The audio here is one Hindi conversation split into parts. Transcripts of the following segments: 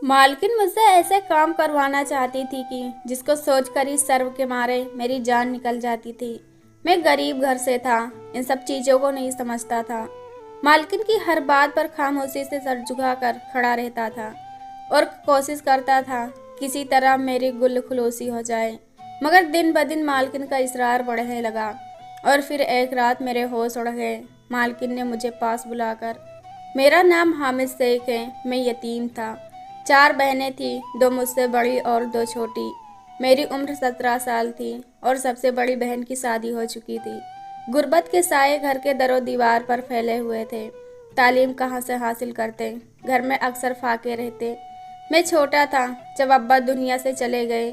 मालकिन मुझसे ऐसे काम करवाना चाहती थी कि जिसको सोचकर ही शर्म के मारे मेरी जान निकल जाती थी। मैं गरीब घर से था, इन सब चीज़ों को नहीं समझता था। मालकिन की हर बात पर खामोशी से सर झुकाकर खड़ा रहता था और कोशिश करता था किसी तरह मेरी गुल खुलोसी हो जाए। मगर दिन ब दिन मालकिन का इसरार बढ़ने लगा और फिर एक रात मेरे होश उड़ गए। मालकिन ने मुझे पास बुलाकर, मेरा नाम हामिद शेख है, मैं यतीम था। 4 बहनें थी, 2 मुझसे बड़ी और 2 छोटी। मेरी उम्र 17 साल थी और सबसे बड़ी बहन की शादी हो चुकी थी। गुर्बत के साए घर के दरो दीवार पर फैले हुए थे। तालीम कहाँ से हासिल करते, घर में अक्सर फाके रहते। मैं छोटा था जब अब्बा दुनिया से चले गए।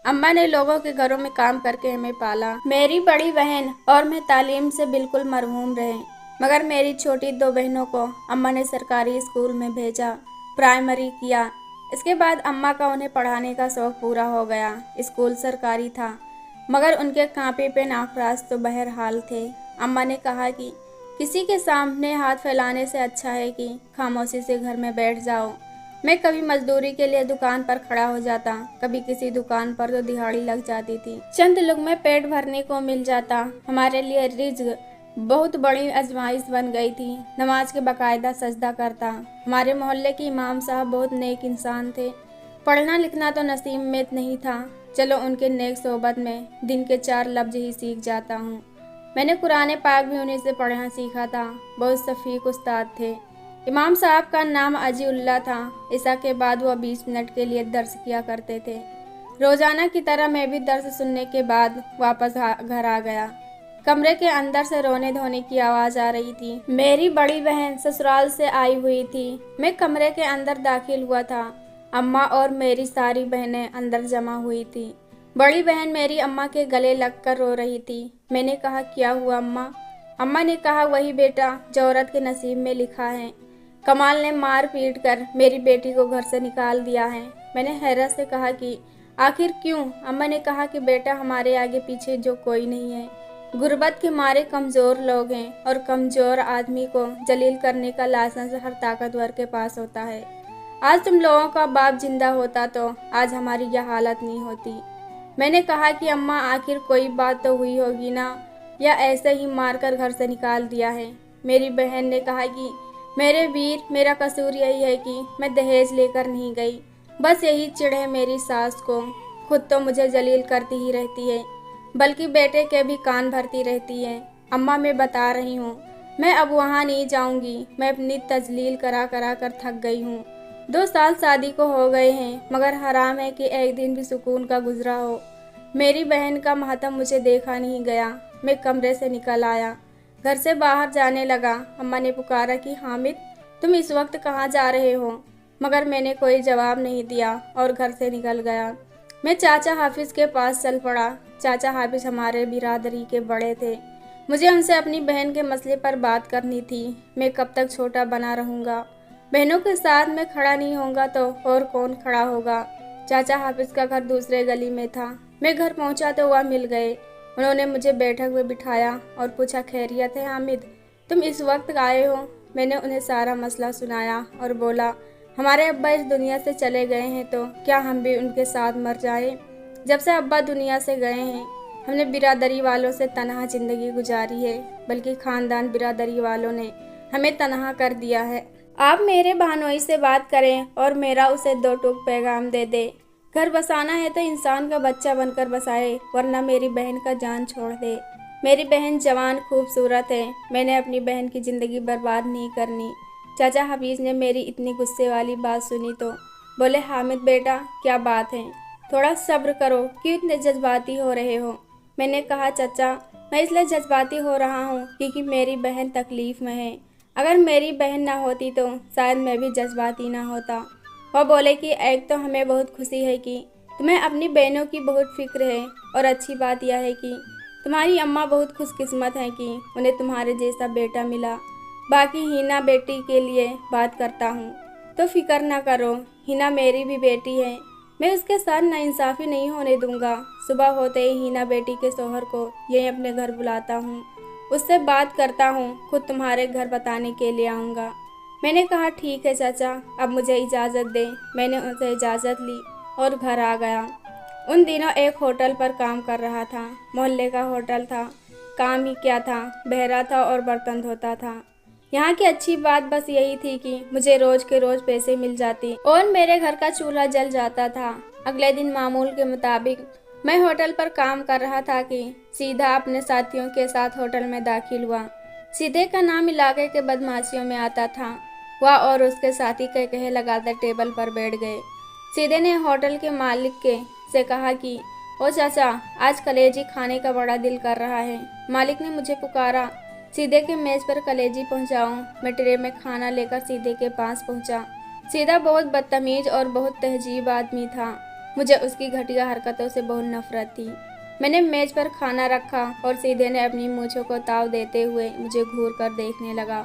अम्मा ने लोगों के घरों में काम करके हमें पाला। मेरी बड़ी बहन और मैं तालीम से बिल्कुल मरहूम रहे, मगर मेरी छोटी 2 बहनों को अम्मा ने सरकारी स्कूल में भेजा, प्राइमरी किया। इसके बाद अम्मा का उन्हें पढ़ाने का शौक़ पूरा हो गया। स्कूल सरकारी था, मगर उनके कांपे पे नाखराज तो बहरहाल थे। अम्मा ने कहा कि किसी के सामने हाथ फैलाने से अच्छा है कि खामोशी से घर में बैठ जाओ। मैं कभी मजदूरी के लिए दुकान पर खड़ा हो जाता, कभी किसी दुकान पर तो दिहाड़ी लग जाती थी। चंद लुक़मे पेट भरने को मिल जाता। हमारे लिए रिज़्क़ बहुत बड़ी आजमाइश बन गई थी। नमाज के बाकायदा सजदा करता। हमारे मोहल्ले के इमाम साहब बहुत नेक इंसान थे। पढ़ना लिखना तो नसीब में नहीं था, चलो उनके नेक सोहबत में दिन के 4 लफ्ज़ ही सीख जाता हूँ। मैंने कुरान पाक भी उन्हीं से पढ़ना सीखा था। बहुत सफ़ीक उस्ताद थे। इमाम साहब का नाम अजीउल्लाह था। ईसा के बाद वह 20 मिनट के लिए दर्स किया करते थे। रोज़ाना की तरह मैं भी दर्स सुनने के बाद वापस घर आ गया। कमरे के अंदर से रोने धोने की आवाज़ आ रही थी। मेरी बड़ी बहन ससुराल से आई हुई थी। मैं कमरे के अंदर दाखिल हुआ था। अम्मा और मेरी सारी बहनें अंदर जमा हुई थी। बड़ी बहन मेरी अम्मा के गले लगकर रो रही थी। मैंने कहा, क्या हुआ अम्मा? अम्मा ने कहा, वही बेटा जो औरत के नसीब में लिखा है। कमाल ने मार पीट कर मेरी बेटी को घर से निकाल दिया है। मैंने हैरत से कहा कि आखिर क्यों? अम्मा ने कहा कि बेटा, हमारे आगे पीछे जो कोई नहीं है। गुर्बत के मारे कमज़ोर लोग हैं और कमज़ोर आदमी को जलील करने का लाइसेंस हर ताकतवर के पास होता है। आज तुम लोगों का बाप जिंदा होता तो आज हमारी यह हालत नहीं होती। मैंने कहा कि अम्मा, आखिर कोई बात तो हुई होगी ना, या ऐसे ही मारकर घर से निकाल दिया है? मेरी बहन ने कहा कि मेरे वीर, मेरा कसूर यही है कि मैं दहेज लेकर नहीं गई। बस यही चिढ़ है मेरी सास को। खुद तो मुझे जलील करती ही रहती है, बल्कि बेटे के भी कान भरती रहती है। अम्मा, मैं बता रही हूँ, मैं अब वहाँ नहीं जाऊँगी। मैं अपनी तजलील करा करा कर थक गई हूँ। 2 साल शादी को हो गए हैं, मगर हराम है कि एक दिन भी सुकून का गुजरा हो। मेरी बहन का मातम मुझे देखा नहीं गया। मैं कमरे से निकल आया, घर से बाहर जाने लगा। अम्मा ने पुकारा कि हामिद, तुम इस वक्त कहाँ जा रहे हो? मगर मैंने कोई जवाब नहीं दिया और घर से निकल गया। मैं चाचा हाफिज़ के पास चल पड़ा। चाचा हाफिज़ हमारे बिरादरी के बड़े थे। मुझे उनसे अपनी बहन के मसले पर बात करनी थी। मैं कब तक छोटा बना रहूँगा? बहनों के साथ मैं खड़ा नहीं होऊंगा तो और कौन खड़ा होगा? चाचा हाफिज़ का घर दूसरे गली में था। मैं घर पहुँचा तो वह मिल गए। उन्होंने मुझे बैठक में बिठाया और पूछा, खैरियत है हामिद, तुम इस वक्त आए हो? मैंने उन्हें सारा मसला सुनाया और बोला, हमारे अब्बा इस दुनिया से चले गए हैं तो क्या हम भी उनके साथ मर जाएं? जब से अब्बा दुनिया से गए हैं, हमने बिरादरी वालों से तनहा ज़िंदगी गुजारी है, बल्कि ख़ानदान बिरादरी वालों ने हमें तनहा कर दिया है। आप मेरे बहनोई से बात करें और मेरा उसे 2 टूक पैगाम दे दे। घर बसाना है तो इंसान का बच्चा बनकर बसाए, वरना मेरी बहन का जान छोड़ दे। मेरी बहन जवान खूबसूरत है। मैंने अपनी बहन की ज़िंदगी बर्बाद नहीं करनी। चाचा हफीज़ ने मेरी इतनी गुस्से वाली बात सुनी तो बोले, हामिद बेटा, क्या बात है? थोड़ा सब्र करो, क्यों इतने जज्बाती हो रहे हो? मैंने कहा, चाचा, मैं इसलिए जज्बाती हो रहा हूँ क्योंकि मेरी बहन तकलीफ़ में है। अगर मेरी बहन ना होती तो शायद मैं भी जज्बाती ना होता। वह बोले कि एक तो हमें बहुत खुशी है कि तुम्हें अपनी बहनों की बहुत फिक्र है, और अच्छी बात यह है कि तुम्हारी अम्मा बहुत खुशकिस्मत है कि उन्हें तुम्हारे जैसा बेटा मिला। बाकी हिना बेटी के लिए बात करता हूँ तो फिक्र ना करो, हिना मेरी भी बेटी है। मैं उसके साथ नाइंसाफ़ी नहीं होने दूंगा। सुबह होते ही हिना बेटी के शौहर को यहीं अपने घर बुलाता हूँ, उससे बात करता हूँ, खुद तुम्हारे घर बताने के लिए आऊँगा। मैंने कहा ठीक है चाचा, अब मुझे इजाज़त दें। मैंने उनसे इजाज़त ली और घर आ गया। उन दिनों एक होटल पर काम कर रहा था। मोहल्ले का होटल था। काम ही क्या था, बहरा था और बर्तन धोता था। यहाँ की अच्छी बात बस यही थी कि मुझे रोज़ के रोज़ पैसे मिल जाती और मेरे घर का चूल्हा जल जाता था। अगले दिन मामूल के मुताबिक मैं होटल पर काम कर रहा था कि सीधा अपने साथियों के साथ होटल में दाखिल हुआ। सीधे का नाम इलाके के बदमाशियों में आता था। वह और उसके साथी कह लगाकर टेबल पर बैठ गए। सीधे ने होटल के मालिक के से कहा कि ओ चाचा, आज कलेजी खाने का बड़ा दिल कर रहा है। मालिक ने मुझे पुकारा। सीधे के मेज पर कलेजी पहुंचाऊं। मैं ट्रे में खाना लेकर सीधे के पास पहुंचा। सीधा बहुत बदतमीज और बहुत तहजीब आदमी था। मुझे उसकी घटिया हरकतों से बहुत नफरत थी। मैंने मेज पर खाना रखा और सीधे ने अपनी मूंछों को ताव देते हुए मुझे घूर कर देखने लगा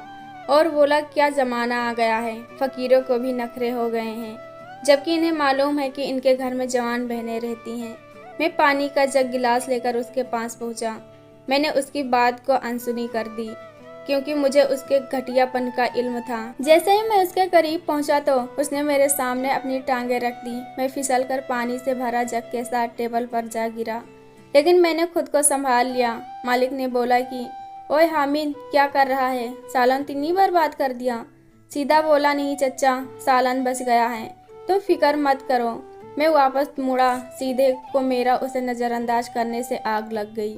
और बोला, क्या जमाना आ गया है, फकीरों को भी नखरे हो गए हैं, जबकि इन्हें मालूम है कि इनके घर में जवान बहनें रहती हैं। मैं पानी का जग गिलास लेकर उसके पास पहुंचा। मैंने उसकी बात को अनसुनी कर दी क्योंकि मुझे उसके घटियापन का इल्म था। जैसे ही मैं उसके करीब पहुंचा तो उसने मेरे सामने अपनी टांगें रख दी। मैं फिसल कर पानी से भरा जग के साथ टेबल पर जा गिरा, लेकिन मैंने खुद को संभाल लिया। मालिक ने बोला कि ओए हामिद, क्या कर रहा है, सालन तीन बर्बाद कर दिया। सीधा बोला, नहीं चचा, सालन बच गया है, तुम फिक्र मत करो। मैं वापस मुड़ा। सीधे को मेरा उसे नज़रअंदाज करने से आग लग गई।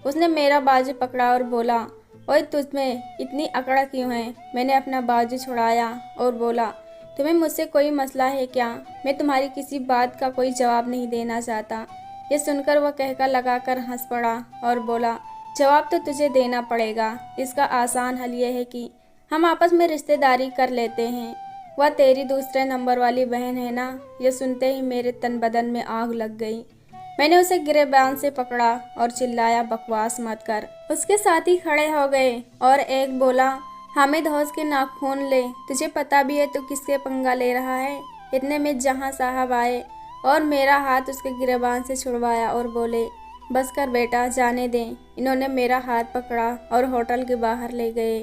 उसने मेरा बाजू पकड़ा और बोला, ओए तुझमें इतनी अकड़ क्यों है। मैंने अपना बाजू छुड़ाया और बोला, तुम्हें मुझसे कोई मसला है क्या? मैं तुम्हारी किसी बात का कोई जवाब नहीं देना चाहता। ये सुनकर वह कहकर लगाकर हंस पड़ा और बोला, जवाब तो तुझे देना पड़ेगा। इसका आसान हल यह है कि हम आपस में रिश्तेदारी कर लेते हैं। वह तेरी दूसरे नंबर वाली बहन है ना? यह सुनते ही मेरे तन बदन में आग लग गई। मैंने उसे गिरेबान से पकड़ा और चिल्लाया, बकवास मत कर। उसके साथी खड़े हो गए और एक बोला, हामिद हौस के नाखून ले, तुझे पता भी है तू किसके पंगा ले रहा है। इतने में जहां साहब आए और मेरा हाथ उसके गिरेबान से छुड़वाया और बोले, बस कर बेटा, जाने दें। इन्होंने मेरा हाथ पकड़ा और होटल के बाहर ले गए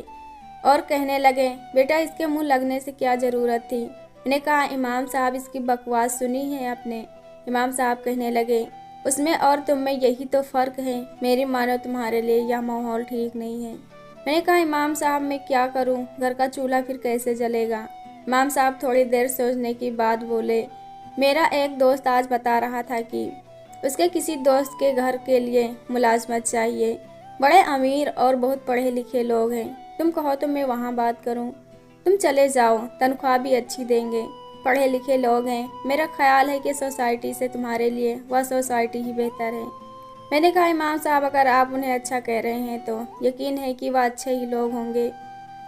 और कहने लगे, बेटा इसके मुंह लगने से क्या ज़रूरत थी। मैंने कहा, इमाम साहब इसकी बकवास सुनी है आपने? इमाम साहब कहने लगे, उसमें और तुम में यही तो फ़र्क है। मेरी मानो तुम्हारे लिए यह माहौल ठीक नहीं है। मैंने कहा, इमाम साहब मैं क्या करूं, घर का चूल्हा फिर कैसे जलेगा। इमाम साहब थोड़ी देर सोचने के बाद बोले, मेरा एक दोस्त आज बता रहा था कि उसके किसी दोस्त के घर के लिए मुलाजमत चाहिए। बड़े अमीर और बहुत पढ़े लिखे लोग हैं। तुम कहो तो मैं वहाँ बात करूँ। तुम चले जाओ, तनख्वाह भी अच्छी देंगे। पढ़े लिखे लोग हैं। मेरा ख्याल है कि सोसाइटी से तुम्हारे लिए वह सोसाइटी ही बेहतर है। मैंने कहा, इमाम साहब अगर आप उन्हें अच्छा कह रहे हैं तो यकीन है कि वह अच्छे ही लोग होंगे।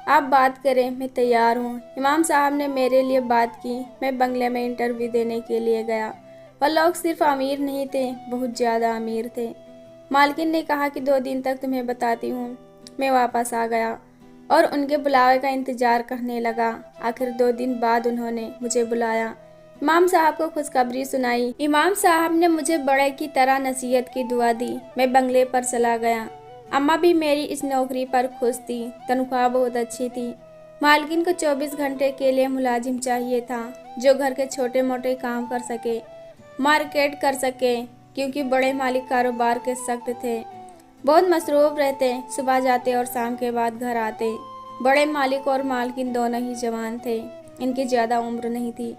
आप बात करें, मैं तैयार हूँ। इमाम साहब ने मेरे लिए बात की। मैं बंगले में इंटरव्यू देने के लिए गया। वह लोग सिर्फ अमीर नहीं थे, बहुत ज़्यादा अमीर थे। मालकिन ने कहा कि 2 दिन तक तुम्हें बताती हूँ। मैं वापस आ गया और उनके बुलावे का इंतज़ार करने लगा। आखिर 2 दिन बाद उन्होंने मुझे बुलाया। इमाम साहब को खुशखबरी सुनाई। इमाम साहब ने मुझे बड़े की तरह नसीहत की दुआ दी। मैं बंगले पर चला गया। अम्मा भी मेरी इस नौकरी पर खुश थी। तनख्वाह बहुत अच्छी थी। मालकिन को 24 घंटे के लिए मुलाजिम चाहिए था जो घर के छोटे मोटे काम कर सके, मार्केट कर सके, क्योंकि बड़े मालिक कारोबार के सख्त थे, बहुत मसरूफ रहते। सुबह जाते और शाम के बाद घर आते। बड़े मालिक और मालकिन दोनों ही जवान थे। इनकी ज़्यादा उम्र नहीं थी।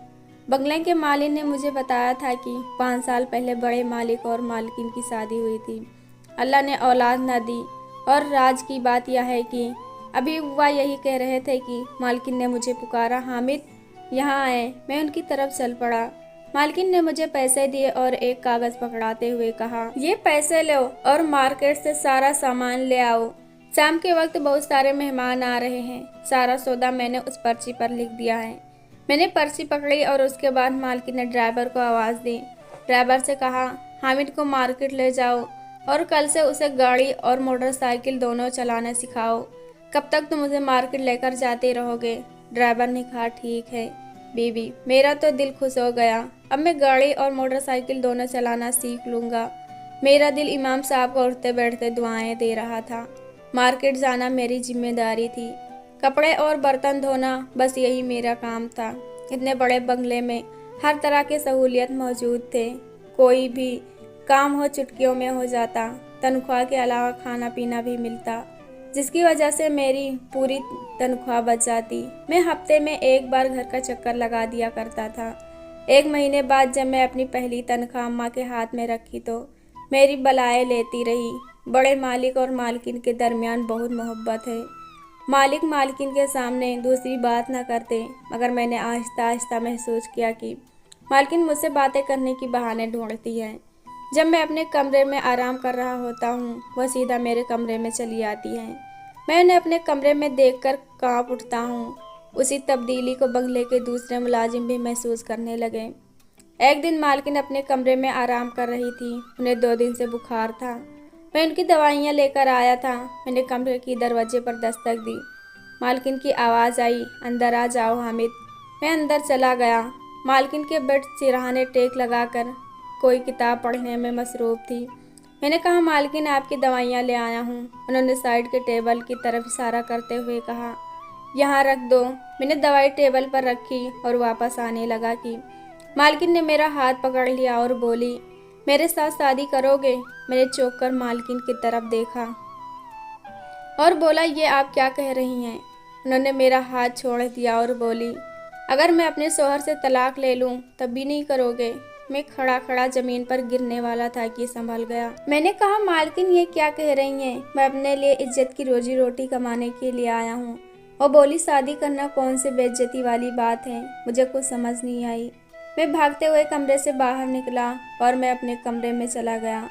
बंगले के मालिक ने मुझे बताया था कि 5 साल पहले बड़े मालिक और मालकिन की शादी हुई थी। अल्लाह ने औलाद न दी। और राज की बात यह है कि अभी वह यही कह रहे थे कि मालकिन ने मुझे पुकारा, हामिद यहाँ आए। मैं उनकी तरफ चल पड़ा। मालकिन ने मुझे पैसे दिए और एक कागज़ पकड़ाते हुए कहा, ये पैसे लो और मार्केट से सारा सामान ले आओ। शाम के वक्त बहुत सारे मेहमान आ रहे हैं। सारा सौदा मैंने उस पर्ची पर लिख दिया है। मैंने पर्ची पकड़ी और उसके बाद मालकिन ने ड्राइवर को आवाज़ दी। ड्राइवर से कहा, हामिद को मार्केट ले जाओ और कल से उसे गाड़ी और मोटरसाइकिल दोनों चलाना सिखाओ। कब तक तुम उसे मार्केट लेकर जाते रहोगे? ड्राइवर ने कहा, ठीक है बीबी। मेरा तो दिल खुश हो गया। अब मैं गाड़ी और मोटरसाइकिल दोनों चलाना सीख लूँगा। मेरा दिल इमाम साहब को उठते बैठते दुआएं दे रहा था। मार्केट जाना मेरी जिम्मेदारी थी। कपड़े और बर्तन धोना, बस यही मेरा काम था। इतने बड़े बंगले में हर तरह की सहूलियत मौजूद थे। कोई भी काम हो चुटकियों में हो जाता। तनख्वाह के अलावा खाना पीना भी मिलता, जिसकी वजह से मेरी पूरी तनख्वाह बच जाती। मैं हफ्ते में एक बार घर का चक्कर लगा दिया करता था। 1 महीने बाद जब मैं अपनी पहली तनख्वाह अम्मा के हाथ में रखी तो मेरी बलाएं लेती रही। बड़े मालिक और मालकिन के दरमियान बहुत मोहब्बत है। मालिक मालकिन के सामने दूसरी बात न करते, मगर मैंने आहिस्ता आहिस्ता महसूस किया कि मालकिन मुझसे बातें करने की बहाने ढूंढती है। जब मैं अपने कमरे में आराम कर रहा होता हूँ, वह सीधा मेरे कमरे में चली आती है। मैं उन्हें अपने कमरे में देखकर कांप उठता हूँ। उसी तब्दीली को बंगले के दूसरे मुलाजिम भी महसूस करने लगे। एक दिन मालकिन अपने कमरे में आराम कर रही थी। उन्हें 2 दिन से बुखार था। मैं उनकी दवाइयाँ लेकर आया था। मैंने कमरे की दरवाजे पर दस्तक दी। मालकिन की आवाज़ आई, अंदर आ जाओ हामिद। मैं अंदर चला गया। मालकिन के बेड सिरहाने टेक लगाकर कोई किताब पढ़ने में मसरूफ़ थी। मैंने कहा, मालकिन आपकी दवाइयाँ ले आया हूँ। उन्होंने साइड के टेबल की तरफ इशारा करते हुए कहा, यहाँ रख दो। मैंने दवाई टेबल पर रखी और वापस आने लगा कि मालकिन ने मेरा हाथ पकड़ लिया और बोली, मेरे साथ शादी करोगे? मैंने चौंक कर मालकिन की तरफ देखा और बोला, ये आप क्या कह रही हैं? उन्होंने मेरा हाथ छोड़ दिया और बोली, अगर मैं अपने शौहर से तलाक ले लूं तब भी नहीं करोगे? मैं खड़ा खड़ा जमीन पर गिरने वाला था कि संभल गया। मैंने कहा, मालकिन ये क्या कह रही हैं? मैं अपने लिए इज्जत की रोजी रोटी कमाने के लिए आया हूँ। वो बोली, शादी करना कौन सी बेइज्जती वाली बात है? मुझे कुछ समझ नहीं आई। मैं भागते हुए कमरे से बाहर निकला और मैं अपने कमरे में चला गया।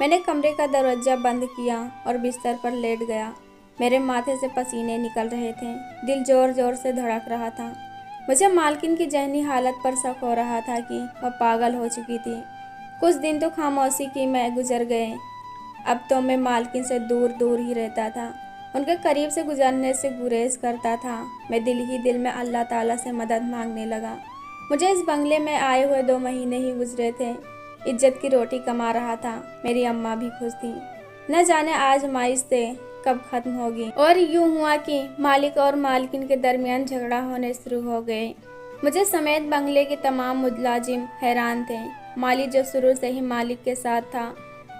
मैंने कमरे का दरवाजा बंद किया और बिस्तर पर लेट गया। मेरे माथे से पसीने निकल रहे थे। दिल जोर जोर से धड़क रहा था। मुझे मालकिन की जहनी हालत पर शक हो रहा था कि वह पागल हो चुकी थी। कुछ दिन तो खामोशी की में गुजर गए। अब तो मैं मालकिन से दूर दूर ही रहता था। उनके करीब से गुजरने से गुरेज करता था। मैं दिल ही दिल में अल्लाह ताला से मदद मांगने लगा। मुझे इस बंगले में आए हुए 2 महीने ही गुजरे थे। इज्जत की रोटी कमा रहा था। मेरी अम्मा भी खुश थी। न जाने आजमाइश से कब खत्म होगी। और यूं हुआ कि मालिक और मालकिन के दरमियान झगड़ा होने शुरू हो गए। मुझे समेत बंगले के तमाम मुलाजिम हैरान थे। माली जो शुरू से ही मालिक के साथ था,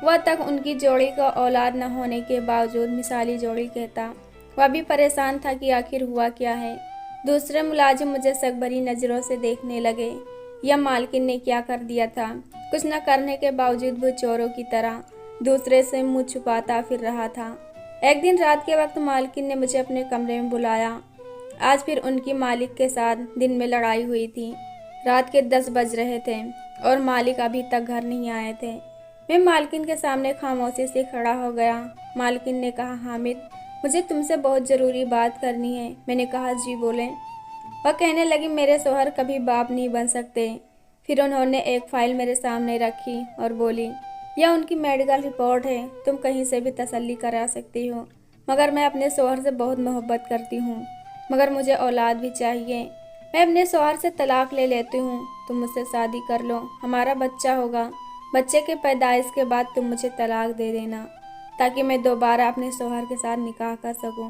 वह तक उनकी जोड़ी का औलाद न होने के बावजूद मिसाली जोड़ी कहता। वह भी परेशान था कि आखिर हुआ क्या है। दूसरे मुलाजिम मुझे शक भरी नज़रों से देखने लगे। यह मालकिन ने क्या कर दिया था? कुछ न करने के बावजूद वो चोरों की तरह दूसरे से मुँह छुपाता फिर रहा था। एक दिन रात के वक्त मालकिन ने मुझे अपने कमरे में बुलाया। आज फिर उनकी मालिक के साथ दिन में लड़ाई हुई थी। रात के 10 बज रहे थे और मालिक अभी तक घर नहीं आए थे। मैं मालकिन के सामने खामोशी से खड़ा हो गया। मालकिन ने कहा, हामिद, मुझे तुमसे बहुत ज़रूरी बात करनी है। मैंने कहा, जी बोलें। वह कहने लगी, मेरे शौहर कभी बाप नहीं बन सकते। फिर उन्होंने एक फ़ाइल मेरे सामने रखी और बोली, यह उनकी मेडिकल रिपोर्ट है। तुम कहीं से भी तसल्ली करा सकती हो। मगर मैं अपने शौहर से बहुत मोहब्बत करती हूँ, मगर मुझे औलाद भी चाहिए। मैं अपने शौहर से तलाक ले लेती हूँ। तुम मुझसे शादी कर लो, हमारा बच्चा होगा। बच्चे के पैदाइश के बाद तुम मुझे तलाक दे देना, ताकि मैं दोबारा अपने शौहर के साथ निकाह कर सकूं।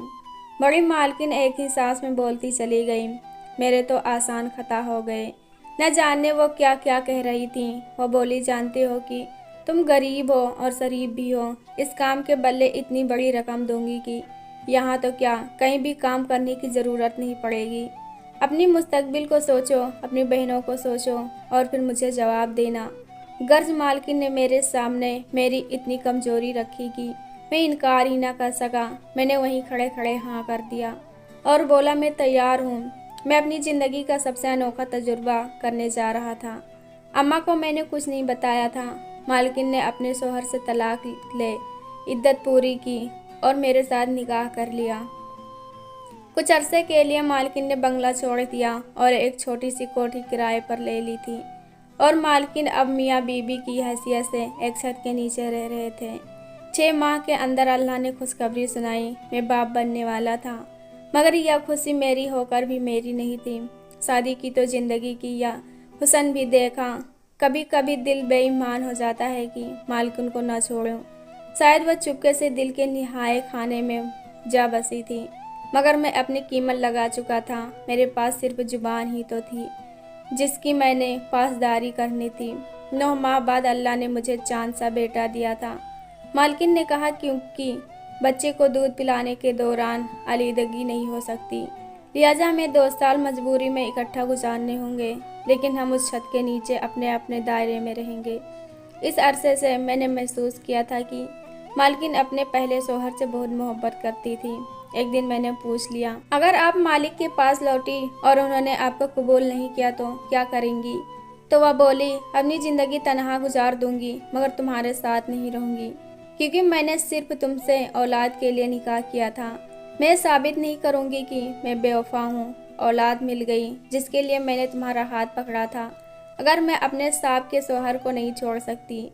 बड़ी मालकिन एक ही सांस में बोलती चली गई। मेरे तो आसान खता हो गए। न जाने वो क्या क्या कह रही थी। वो बोली, जानते हो कि तुम गरीब हो और शरीफ भी हो। इस काम के बदले इतनी बड़ी रकम दूंगी कि यहाँ तो क्या, कहीं भी काम करने की ज़रूरत नहीं पड़ेगी। अपनी मुस्तकबिल को सोचो, अपनी बहनों को सोचो और फिर मुझे जवाब देना। गर्ज मालकिन ने मेरे सामने मेरी इतनी कमजोरी रखी कि मैं इनकार ही ना कर सका। मैंने वहीं खड़े खड़े हाँ कर दिया और बोला, मैं तैयार हूँ। मैं अपनी ज़िंदगी का सबसे अनोखा तजुर्बा करने जा रहा था। अम्मा को मैंने कुछ नहीं बताया था। मालकिन ने अपने शौहर से तलाक ले इद्दत पूरी की और मेरे साथ निकाह कर लिया। कुछ अरसे के लिए मालकिन ने बंगला छोड़ दिया और एक छोटी सी कोठी किराए पर ले ली थी और मालकिन अब मियाँ बीबी की हैसियत से एक छत के नीचे रह रहे थे। 6 माह के अंदर अल्लाह ने खुशखबरी सुनाई। मैं बाप बनने वाला था, मगर यह खुशी मेरी होकर भी मेरी नहीं थी। शादी की तो ज़िंदगी की, या हुसन भी देखा। कभी कभी दिल बेईमान हो जाता है कि मालकिन को न छोड़ूं। शायद वह चुपके से दिल के निहाय खाने में जा बसी थी। मगर मैं अपनी कीमत लगा चुका था। मेरे पास सिर्फ जुबान ही तो थी जिसकी मैंने पासदारी करनी थी। 9 माह बाद अल्लाह ने मुझे चांद सा बेटा दिया था। मालकिन ने कहा, क्योंकि बच्चे को दूध पिलाने के दौरान अलीदगी नहीं हो सकती, लिहाजा हमें 2 साल मजबूरी में इकट्ठा गुजारने होंगे, लेकिन हम उस छत के नीचे अपने अपने दायरे में रहेंगे। इस अरसे से मैंने महसूस किया था कि मालकिन अपने पहले शौहर से बहुत मोहब्बत करती थी। एक दिन मैंने पूछ लिया, अगर आप मालिक के पास लौटी और उन्होंने आपको कबूल नहीं किया तो क्या करेंगी? तो वह बोली, अपनी ज़िंदगी तनहा गुजार दूंगी, मगर तुम्हारे साथ नहीं रहूंगी, क्योंकि मैंने सिर्फ तुमसे औलाद के लिए निकाह किया था। मैं साबित नहीं करूंगी कि मैं बेवफा हूँ। औलाद मिल गई जिसके लिए मैंने तुम्हारा हाथ पकड़ा था। अगर मैं अपने साहब के शौहर को नहीं छोड़ सकती,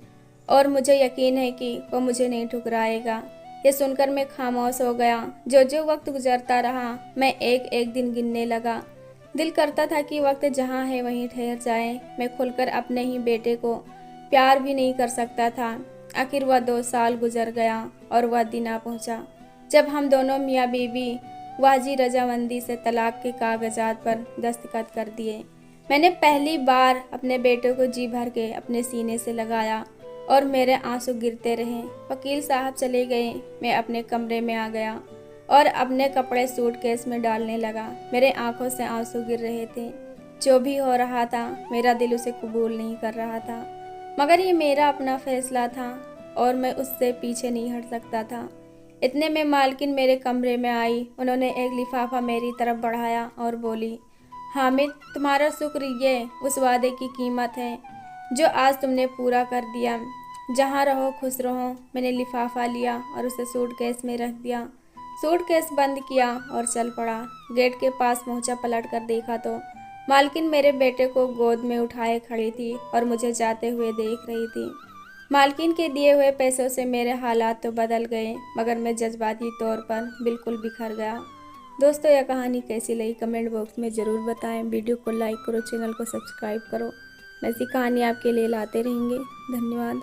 और मुझे यकीन है कि वो मुझे नहीं ठुकराएगा। ये सुनकर मैं खामोश हो गया। जो जो वक्त गुजरता रहा, मैं एक एक दिन गिनने लगा। दिल करता था कि वक्त जहाँ है वहीं ठहर जाए। मैं खुलकर अपने ही बेटे को प्यार भी नहीं कर सकता था। आखिर वह 2 साल गुजर गया और वह दिन आ पहुँचा जब हम दोनों मियाँ बीवी वाजी रजामंदी से तलाक के कागजात पर दस्तखत कर दिए। मैंने पहली बार अपने बेटे को जी भर के अपने सीने से लगाया और मेरे आंसू गिरते रहे। वकील साहब चले गए। मैं अपने कमरे में आ गया और अपने कपड़े सूटकेस में डालने लगा। मेरे आंखों से आंसू गिर रहे थे। जो भी हो रहा था, मेरा दिल उसे कबूल नहीं कर रहा था, मगर ये मेरा अपना फैसला था और मैं उससे पीछे नहीं हट सकता था। इतने में मालकिन मेरे कमरे में आई। उन्होंने एक लिफाफा मेरी तरफ बढ़ाया और बोली, हामिद, तुम्हारा शुक्र ये उस वादे की कीमत है जो आज तुमने पूरा कर दिया। जहाँ रहो खुश रहो। मैंने लिफाफा लिया और उसे सूटकेस में रख दिया। सूटकेस बंद किया और चल पड़ा। गेट के पास पहुंचा, पलट कर देखा तो मालकिन मेरे बेटे को गोद में उठाए खड़ी थी और मुझे जाते हुए देख रही थी। मालकिन के दिए हुए पैसों से मेरे हालात तो बदल गए, मगर मैं जज्बाती तौर पर बिल्कुल बिखर गया। दोस्तों, यह कहानी कैसी लगी कमेंट बॉक्स में ज़रूर बताएं। वीडियो को लाइक करो, चैनल को सब्सक्राइब करो। ऐसी कहानी आपके लिए लाते रहेंगे। धन्यवाद।